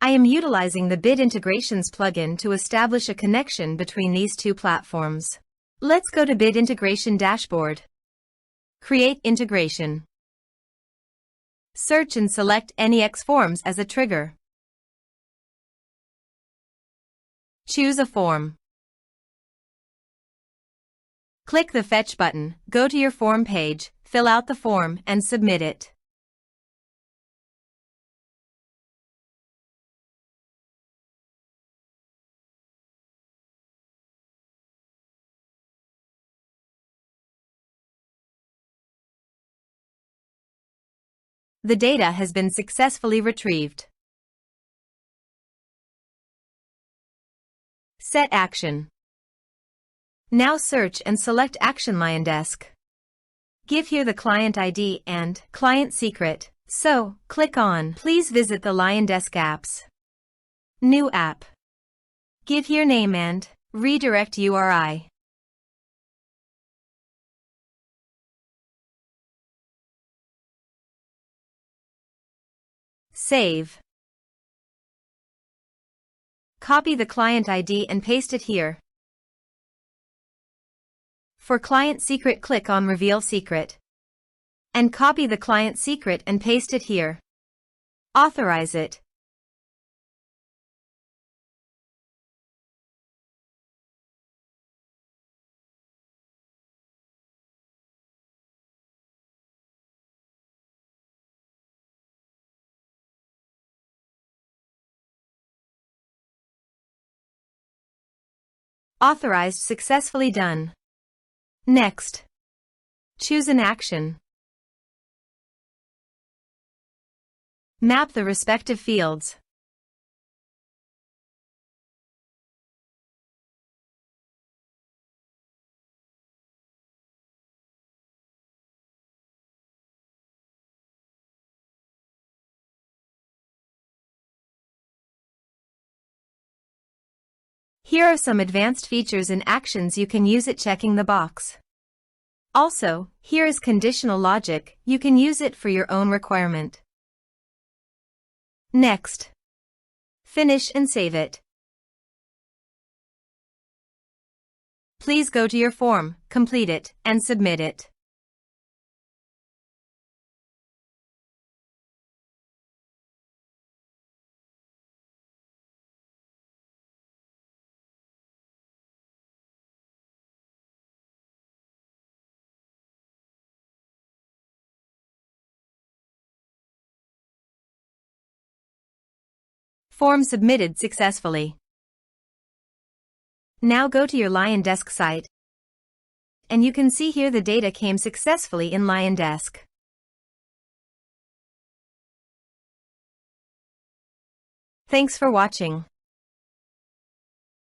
I am utilizing the Bid Integrations plugin to establish a connection between these two platforms. Let's go to Bid Integration Dashboard. Create integration. Search and select NEX-Forms as a trigger. Choose a form. Click the Fetch button, go to your form page, fill out the form, and submit it. The data has been successfully retrieved. Set action. Now search and select Action LionDesk. Give here the client ID and client secret. So, click on Please visit the LionDesk apps. New app. Give here name and redirect URI. Save. Copy the client ID and paste it here. For client secret, click on Reveal Secret. And copy the client secret and paste it here. Authorize it. Authorized, successfully done. Next. Choose an action. Map the respective fields. Here are some advanced features and actions you can use it, checking the box. Also, here is conditional logic, you can use it for your own requirement. Next. Finish and save it. Please go to your form, complete it, and submit it. Form submitted successfully. Now go to your LionDesk site, and you can see here the data came successfully in LionDesk. Thanks for watching.